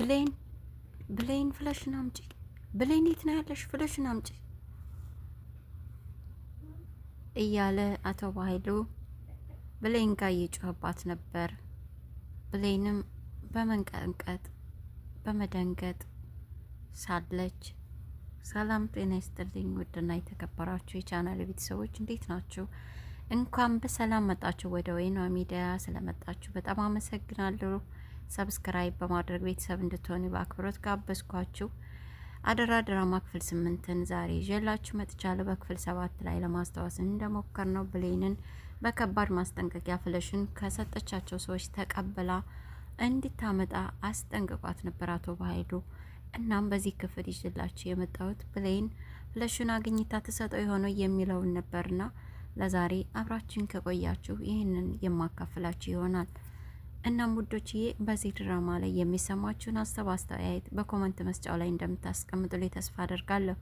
ብሌን ብሌን ፍለሽን አምጪ፣ ብሌን የት ነው ያለሽ? ፍለሽን አምጪ እያለ አቶ በኃይሉ ብሌን ጋር እየጮኸባት ነበር። ብሌንም በመንቀጥቀጥ በመደንገጥ ሳለች ሰላም ጤና ይስጥልኝ ውድና የተከበራችሁ የቻናል ቤተሰቦች እንዴት ናችሁ? እንኳን በሰላም መጣችሁ ወደ ወይኗ ሚዲያ። ስለመጣችሁ በጣም አመሰግናለሁ። ሰብስክራይብ በማድረግ ቤተሰብ እንድትሆኑ በአክብሮት ጋበዝኳችሁ። አደራ ድራማ ክፍል 8ን ዛሬ ይዤላችሁ መጥቻለሁ። በክፍል 7 ላይ ለማስታወስ እንደሞከር ነው ብሌንን በከባድ ማስጠንቀቂያ ፍለሽን ከሰጠቻቸው ሰዎች ተቀብላ እንድታመጣ አስጠንቅቋት ነበር አቶ በኃይሉ። እናም በዚህ ክፍል ይዤላችሁ የመጣሁት ብሌን ፍለሽን አግኝታ ትሰጠው የሆነው የሚለውን ነበርና ለዛሬ አብራችን ከቆያችሁ ይህንን የማካፍላችሁ ይሆናል። እናም ውዶችዬ በዚህ ድራማ ላይ የሚሰማችሁን ሀሳብ አስተያየት በኮመንት መስጫው ላይ እንደምታስቀምጡልኝ ተስፋ አደርጋለሁ።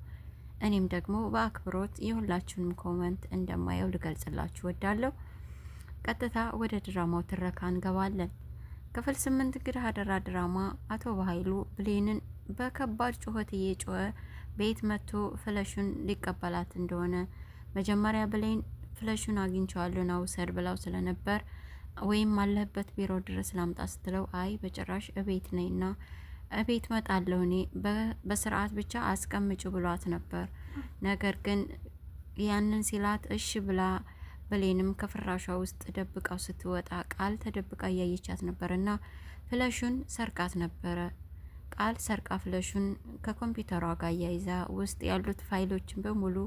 እኔም ደግሞ በአክብሮት የሁላችሁንም ኮመንት እንደማየው ልገልጽላችሁ ወዳለሁ። ቀጥታ ወደ ድራማው ትረካ እንገባለን። ክፍል 8 እንግዲህ አደራ ድራማ አቶ በኃይሉ ብሌንን በከባድ ጩኸት እየጮኸ ቤት መጥቶ ፍለሹን ሊቀበላት እንደሆነ መጀመሪያ ብሌን ፍለሹን አግኝቼዋለሁ ና ውሰድ ብላው ስለነበር ወይም አለበት ቢሮ ድረስ ላምጣ ስትለው አይ በጭራሽ እቤት ነኝና እቤት መጣለሁ እኔ በስርዓት ብቻ አስቀምጭ ብሏት ነበር። ነገር ግን ያንን ሲላት እሺ ብላ ብሌንም ከፍራሿ ውስጥ ደብቃው ስትወጣ ቃል ተደብቃ እያየቻት ነበርና ፍለሹን ሰርቃት ነበረ። ቃል ሰርቃ ፍለሹን ከኮምፒውተሯ ጋር እያይዛ ውስጥ ያሉት ፋይሎችን በሙሉ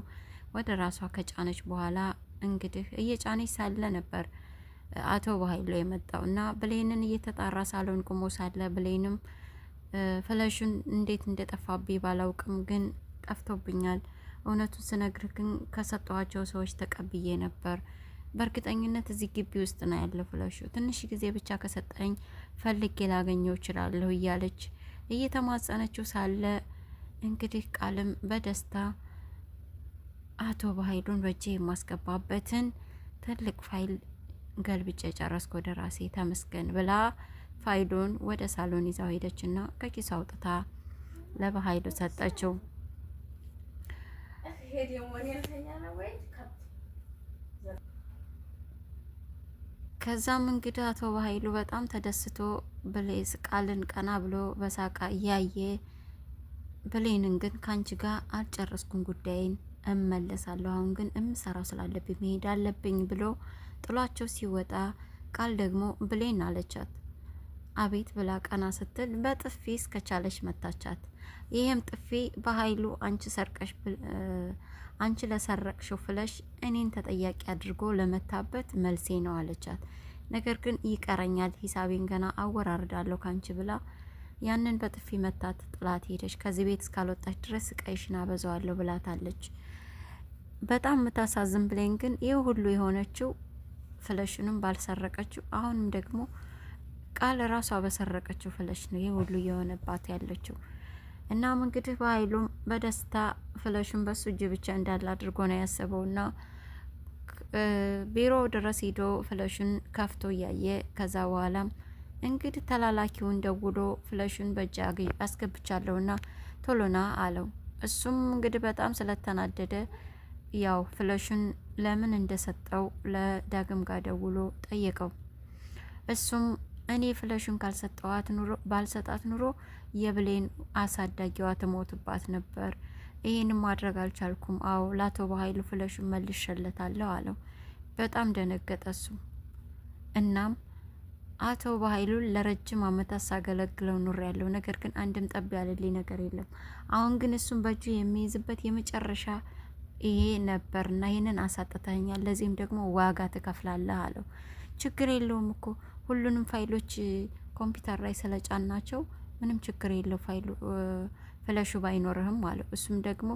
ወደ ራሷ ከጫነች በኋላ እንግዲህ እየጫነች ሳለ ነበር አቶ በኃይሉ የመጣው እና ብሌንን እየተጣራ ሳሎን ቁሞ ሳለ ብሌንም ፍለሹን እንዴት እንደጠፋብኝ ባላውቅም ግን ጠፍቶብኛል። እውነቱን ስነግርህ ግን ከሰጠኋቸው ሰዎች ተቀብዬ ነበር። በእርግጠኝነት እዚህ ግቢ ውስጥ ነው ያለው ፍለሹ። ትንሽ ጊዜ ብቻ ከሰጠኝ ፈልጌ ላገኘው እችላለሁ እያለች እየተማጸነችው ሳለ እንግዲህ ቃልም በደስታ አቶ በኃይሉን በእጄ የማስገባበትን ትልቅ ፋይል ገልብጬ ጨረስኩ ወደ ራሴ ተመስገን ብላ ፋይሉን ወደ ሳሎን ይዛው ሄደችና ከኪስ አውጥታ ለበኃይሉ ሰጠችው። ከዛም እንግዲህ አቶ በኃይሉ በጣም ተደስቶ ብሌዝ ቃልን ቀና ብሎ በሳቃ እያየ ብሌንን ግን ካንቺ ጋር አልጨረስኩም ጉዳይን እመለሳለሁ፣ አሁን ግን እምሰራው ስላለብኝ መሄድ አለብኝ ብሎ ጥሏቸው ሲወጣ ቃል ደግሞ ብሌን አለቻት። አቤት ብላ ቀና ስትል በጥፊ እስከቻለች መታቻት። ይሄም ጥፊ በኃይሉ አንቺ ለሰረቅሽው ፍለሽ እኔን ተጠያቂ አድርጎ ለመታበት መልሴ ነው አለቻት። ነገር ግን ይቀረኛል፣ ሂሳቤን ገና አወራርዳለሁ ካንቺ ብላ ያንን በጥፊ መታት ጥላት ሄደች። ከዚህ ቤት እስካልወጣች ድረስ ስቃይሽን አበዛዋለሁ ብላታለች። በጣም የምታሳዝን ብሌን ግን ይህ ሁሉ የሆነችው ፍለሽንም ባልሰረቀችው አሁንም ደግሞ ቃል ራሷ በሰረቀችው ፍለሽ ነው ይህ ሁሉ የሆነባት ያለችው። እናም እንግዲህ በኃይሉም በደስታ ፍለሽን በሱ እጅ ብቻ እንዳለ አድርጎ ነው ያሰበውና ቢሮ ድረስ ሄዶ ፍለሽን ከፍቶ እያየ ከዛ በኋላም እንግዲህ ተላላኪውን ደውሎ ፍለሽን በእጅ አስገብቻለሁና ቶሎና አለው። እሱም እንግዲህ በጣም ስለተናደደ ያው ፍለሽን ለምን እንደሰጠው ለዳግም ጋር ደውሎ ጠየቀው። እሱም እኔ ፍለሽን ካልሰጠዋት ኑሮ ባልሰጣት ኑሮ የብሌን አሳዳጊዋ ትሞትባት ነበር። ይሄን ማድረግ አልቻልኩም። አዎ ለአቶ በኃይሉ ፍለሽን መልሼለታለሁ አለው። በጣም ደነገጠ እሱ። እናም አቶ በኃይሉ ለረጅም ዓመታት ሳገለግለው ኑር ያለው ነገር ግን አንድም ጠብ ያለልኝ ነገር የለም። አሁን ግን እሱን በእጁ የሚይዝበት የመጨረሻ ይሄ ነበርና ይሄንን አሳጥተኛል፣ ለዚህም ደግሞ ዋጋ ትከፍላለህ አለው። ችግር የለውም እኮ ሁሉንም ፋይሎች ኮምፒውተር ላይ ስለጫን ናቸው ምንም ችግር የለው ፍለሹ ባይኖርህም አለው። እሱም ደግሞ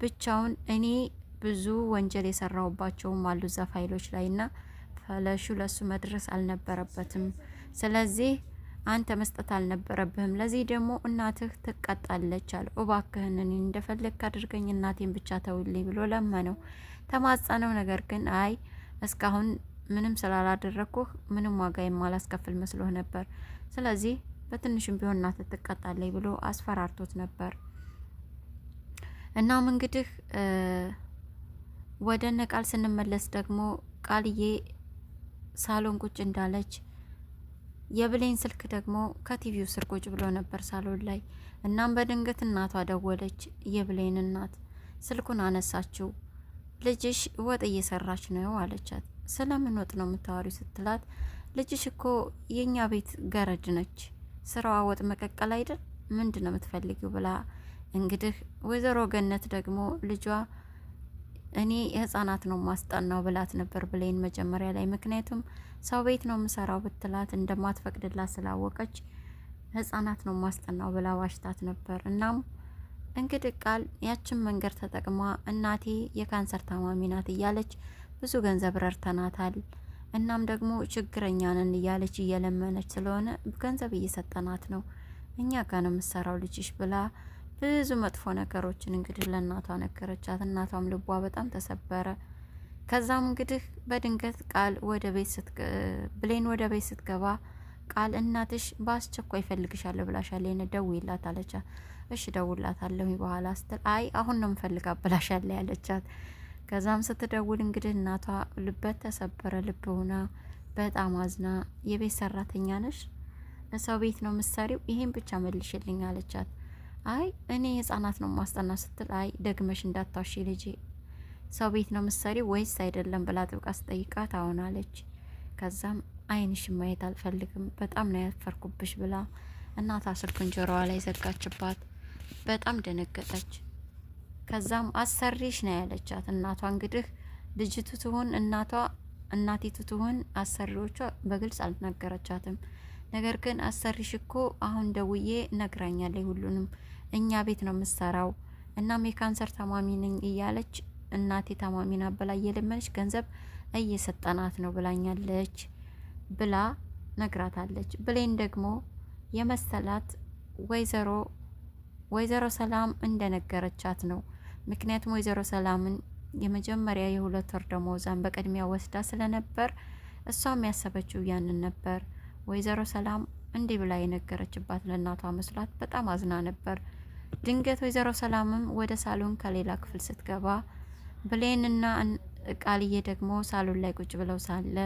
ብቻውን እኔ ብዙ ወንጀል የሰራሁባቸውም አሉ እዛ ፋይሎች ላይና ፍለሹ ለሱ መድረስ አልነበረበትም። ስለዚህ አንተ መስጠት አልነበረብህም። ለዚህ ደግሞ እናትህ ትቀጣለች አለ። እባክህን እኔ እንደፈለግክ አድርገኝ፣ እናቴን ብቻ ተውልኝ ብሎ ለመነው፣ ተማጸነው። ነገር ግን አይ እስካሁን ምንም ስላላደረግኩህ ምንም ዋጋ የማላስከፍል መስሎህ ነበር። ስለዚህ በትንሽም ቢሆን እናት ትቀጣለች ብሎ አስፈራርቶት ነበር። እናም እንግዲህ ወደ እነ ቃል ስንመለስ ደግሞ ቃልዬ ሳሎን ቁጭ እንዳለች የብሌን ስልክ ደግሞ ከቲቪው ስር ቁጭ ብሎ ነበር ሳሎን ላይ። እናም በድንገት እናቷ ደወለች። የብሌን እናት ስልኩን አነሳችው። ልጅሽ ወጥ እየሰራች ነው አለቻት። ስለምን ወጥ ነው የምታወሪው ስትላት፣ ልጅሽ እኮ የኛ ቤት ገረድ ነች፣ ስራዋ ወጥ መቀቀል አይደል? ምንድን ነው የምትፈልጊው ብላ እንግዲህ ወይዘሮ ገነት ደግሞ ልጇ እኔ የህፃናት ነው ማስጠናው ብላት ነበር ብሌን መጀመሪያ ላይ። ምክንያቱም ሰው ቤት ነው የምሰራው ብትላት እንደማትፈቅድላት ስላወቀች ህፃናት ነው ማስጠናው ብላ ዋሽታት ነበር። እናም እንግዲህ ቃል ያችን መንገድ ተጠቅማ እናቴ የካንሰር ታማሚ ናት እያለች ብዙ ገንዘብ ረድተናታል፣ እናም ደግሞ ችግረኛ ነን እያለች እየለመነች ስለሆነ ገንዘብ እየሰጠናት ነው፣ እኛ ጋር ነው የምሰራው ልጅሽ ብላ ብዙ መጥፎ ነገሮችን እንግዲህ ለእናቷ ነገረቻት። እናቷም ልቧ በጣም ተሰበረ። ከዛም እንግዲህ በድንገት ቃል ወደ ቤት ብሌን ወደ ቤት ስትገባ ቃል እናትሽ በአስቸኳይ እፈልግሻለሁ ብላሻለች፣ ደውይላት አለቻት። እሺ ደውላታለሁ በኋላ ስትል፣ አይ አሁን ነው የምፈልጋት ብላሻለች ያለቻት። ከዛም ስትደውል እንግዲህ እናቷ ልበት ተሰበረ። ልብ ሆና በጣም አዝና የቤት ሰራተኛ ነሽ? ሰው ቤት ነው ምሳሪው? ይሄን ብቻ መልሽልኝ አለቻት። አይ እኔ ህጻናት ነው ማስጠና ስትል፣ አይ ደግመሽ እንዳታሺ ልጄ፣ ሰው ቤት ነው ምሳሪው ወይስ አይደለም ብላ ጥብቃ ስጠይቃት አሁን አለች። ከዛም አይንሽ ማየት አልፈልግም፣ በጣም ነው ያፈርኩብሽ ብላ እናቷ ስልኩን ጆሮዋ ላይ ዘጋችባት። በጣም ደነገጠች። ከዛም አሰሪሽ ነው ያለቻት እናቷ። እንግዲህ ልጅቱ ትሁን እናቲቱ ትሁን አሰሪዎቿ በግልጽ አልተናገረቻትም። ነገር ግን አሰሪሽ እኮ አሁን ደውዬ ነግራኛለች ሁሉንም፣ እኛ ቤት ነው የምሰራው፣ እናም የካንሰር ታማሚ ነኝ እያለች እናቴ ታማሚ ናት ብላ እየለመነች ገንዘብ እየሰጠናት ነው ብላኛለች ብላ ነግራታለች። ብሌን ደግሞ የመሰላት ወይዘሮ ሰላም እንደነገረቻት ነው። ምክንያቱም ወይዘሮ ሰላምን የመጀመሪያ የ2 ወር ደመወዟን በቅድሚያ ወስዳ ስለነበር እሷም ያሰበችው ያንን ነበር። ወይዘሮ ሰላም እንዲህ ብላ የነገረችባት ለእናቷ መስሏት በጣም አዝና ነበር። ድንገት ወይዘሮ ሰላምም ወደ ሳሎን ከሌላ ክፍል ስትገባ ብሌንና ቃልዬ ደግሞ ሳሎን ላይ ቁጭ ብለው ሳለ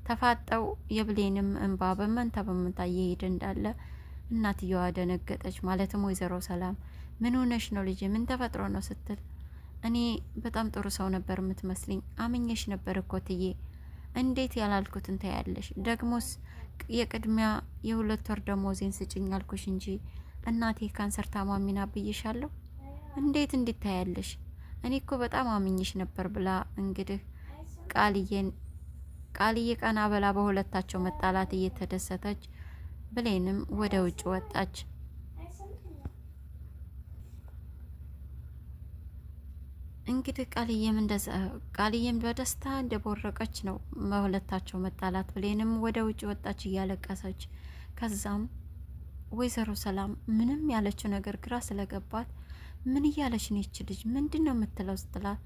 ተፋጠው የብሌንም እንባ በመንታ በመንታ እየሄደ እንዳለ እናትየዋ ደነገጠች። ማለትም ወይዘሮ ሰላም ምን ሆነሽ ነው ልጄ? ምን ተፈጥሮ ነው ስትል፣ እኔ በጣም ጥሩ ሰው ነበር የምትመስልኝ፣ አምኜሽ ነበር እኮ ትዬ፣ እንዴት ያላልኩትን ታያለሽ? ደግሞስ የቅድሚያ የ2 ወር ደመወዜን ስጭኝ አልኩሽ እንጂ እናቴ ካንሰር ታማሚ ናት ብዬሻለሁ። እንዴት እንዲታያለሽ? እኔ እኮ በጣም አምኜሽ ነበር ብላ እንግዲህ ቃልዬ ቀና በላ በሁለታቸው መጣላት እየተደሰተች ብሌንም ወደ ውጭ ወጣች። እንግዲህ ቃልዬም በደስታ እንደቦረቀች ነው በሁለታቸው መጣላት። ብሌንም ወደ ውጭ ወጣች እያለቀሰች። ከዛም ወይዘሮ ሰላም ምንም ያለችው ነገር ግራ ስለገባት ምን እያለች ነው ይች ልጅ ምንድን ነው የምትለው ስትላት፣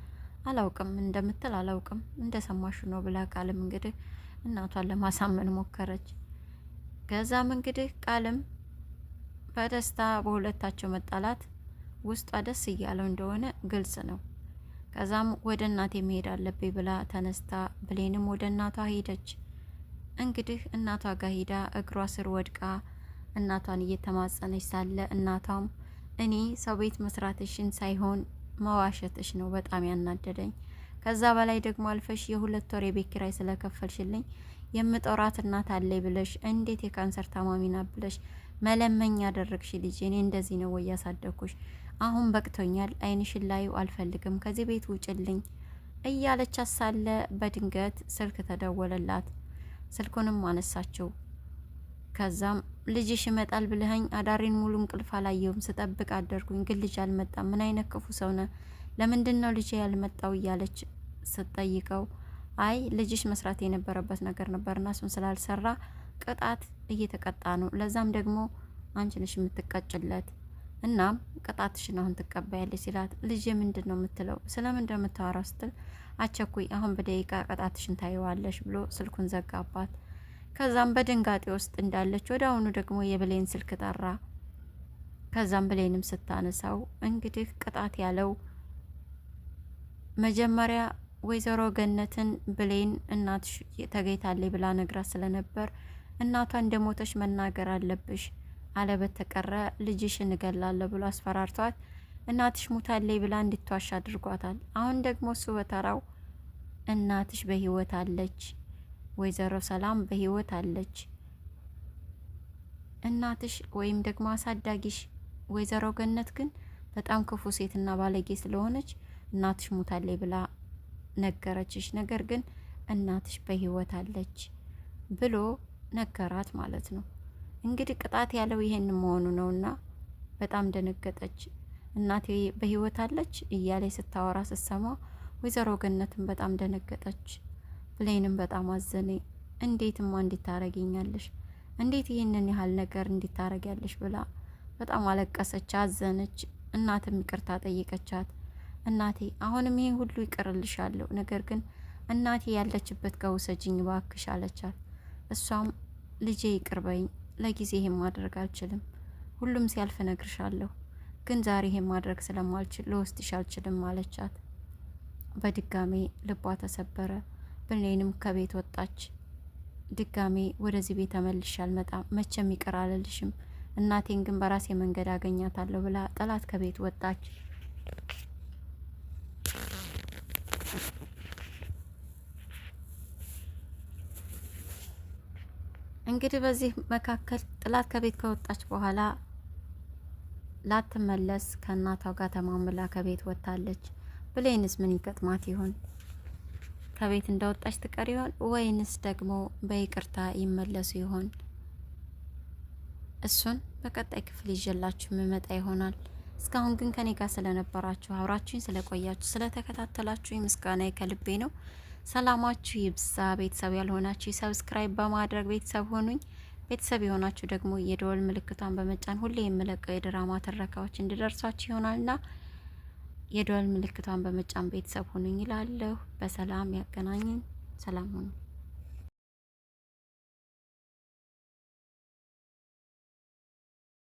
አላውቅም እንደምትል አላውቅም እንደሰማሹ ነው ብላ ቃልም እንግዲህ እናቷን ለማሳመን ሞከረች። ከዛም እንግዲህ ቃልም በደስታ በሁለታቸው መጣላት ውስጧ ደስ እያለው እንደሆነ ግልጽ ነው። ከዛም ወደ እናቴ መሄድ አለብኝ ብላ ተነስታ ብሌንም ወደ እናቷ ሄደች። እንግዲህ እናቷ ጋር ሄዳ እግሯ ስር ወድቃ እናቷን እየተማጸነች ሳለ እናቷም እኔ ሰው ቤት መስራትሽን ሳይሆን መዋሸትሽ ነው በጣም ያናደደኝ፣ ከዛ በላይ ደግሞ አልፈሽ የ2 ወር የቤት ኪራይ ስለከፈልሽልኝ የምጦራት እናት አለኝ ብለሽ እንዴት የካንሰር ታማሚ ናት ብለሽ መለመኝ ያደረግሽ ልጅ፣ እኔ እንደዚህ ነው ወይ ያሳደግኩሽ? አሁን በቅቶኛል፣ አይንሽን ላዩ አልፈልግም፣ ከዚህ ቤት ውጭልኝ እያለች ሳለ በድንገት ስልክ ተደወለላት። ስልኩንም አነሳችው። ከዛም ልጅሽ ይመጣል ብለኸኝ አዳሬን ሙሉ እንቅልፍ አላየውም፣ ስጠብቅ አደርኩኝ፣ ግን ልጅ አልመጣም። ምን አይነት ክፉ ሰው ነህ? ለምንድን ነው ልጅ ያልመጣው? እያለች ስትጠይቀው አይ ልጅሽ መስራት የነበረበት ነገር ነበርና እሱን ስላልሰራ ቅጣት እየተቀጣ ነው፣ ለዛም ደግሞ አንቺ ነሽ የምትቀጭለት፣ እናም ቅጣትሽን አሁን ትቀበያለሽ ሲላት፣ ልጅ ምንድን ነው የምትለው? ስለምንድን ነው የምታወራው ስትል፣ አቸኩይ አሁን በደቂቃ ቅጣትሽን ታየዋለሽ ብሎ ስልኩን ዘጋባት። ከዛም በድንጋጤ ውስጥ እንዳለች ወደ አሁኑ ደግሞ የብሌን ስልክ ጠራ። ከዛም ብሌንም ስታነሳው እንግዲህ ቅጣት ያለው መጀመሪያ ወይዘሮ ገነትን ብሌን እናትሽ ተገኝታለች ብላ ነግራት ስለነበር እናቷ እንደሞተች መናገር አለብሽ፣ አለበተቀረ ልጅሽን እገላለሁ ብሎ አስፈራርቷት እናትሽ ሙታለች ብላ እንድትዋሽ አድርጓታል። አሁን ደግሞ እሱ በተራው እናትሽ በህይወት አለች፣ ወይዘሮ ሰላም በህይወት አለች፣ እናትሽ ወይም ደግሞ አሳዳጊሽ ወይዘሮ ገነት ግን በጣም ክፉ ሴትና ባለጌ ስለሆነች እናትሽ ሙታለች ብላ ነገረችሽ፣ ነገር ግን እናትሽ በህይወት አለች ብሎ ነገራት ማለት ነው። እንግዲህ ቅጣት ያለው ይሄን መሆኑ ነውና በጣም ደነገጠች። እናቴ በህይወት አለች እያለች ስታወራ ስትሰማ ወይዘሮ ገነትም በጣም ደነገጠች። ብሌንም በጣም አዘነ። እንዴትማ እንዲታረጊኛለሽ? እንዴት ይህንን ያህል ነገር እንዲታረጊያለሽ? ብላ በጣም አለቀሰች፣ አዘነች። እናትም ይቅርታ ጠየቀቻት። እናቴ አሁንም ይሄን ሁሉ ይቅርልሻለሁ፣ ነገር ግን እናቴ ያለችበት ጋር ውሰጂኝ እባክሽ አለቻት። እሷም ልጄ ይቅርበኝ፣ ለጊዜ ይሄን ማድረግ አልችልም፣ ሁሉም ሲያልፍ እነግርሻለሁ፣ ግን ዛሬ ይሄን ማድረግ ስለማልችል ልወስድሽ አልችልም አለቻት። በድጋሜ ልቧ ተሰበረ። ብሌንም ከቤት ወጣች። ድጋሜ ወደዚህ ቤት ተመልሼ አልመጣም፣ መቼም ይቅር አልልሽም፣ እናቴን ግን በራሴ መንገድ አገኛታለሁ ብላ ጠላት ከቤት ወጣች። እንግዲህ በዚህ መካከል ጥላት ከቤት ከወጣች በኋላ ላትመለስ ከእናቷ ጋር ተማምላ ከቤት ወጥታለች። ብሌንስ ምን ይገጥማት ይሆን? ከቤት እንደወጣች ትቀር ይሆን ወይንስ ደግሞ በይቅርታ ይመለሱ ይሆን? እሱን በቀጣይ ክፍል ይዤላችሁ የምመጣ ይሆናል። እስካሁን ግን ከኔ ጋር ስለነበራችሁ አብራችሁኝ ስለቆያችሁ ስለተከታተላችሁ ምስጋና ከልቤ ነው። ሰላማችሁ ይብዛ። ቤተሰብ ያልሆናችሁ ሰብስክራይብ በማድረግ ቤተሰብ ሆኑኝ። ቤተሰብ የሆናችሁ ደግሞ የደወል ምልክቷን በመጫን ሁሌ የምለቀው የድራማ ትረካዎች እንዲደርሷችሁ ይሆናልና የደወል ምልክቷን በመጫን ቤተሰብ ሆኑኝ ይላለሁ። በሰላም ያገናኘን። ሰላም ሁኑ።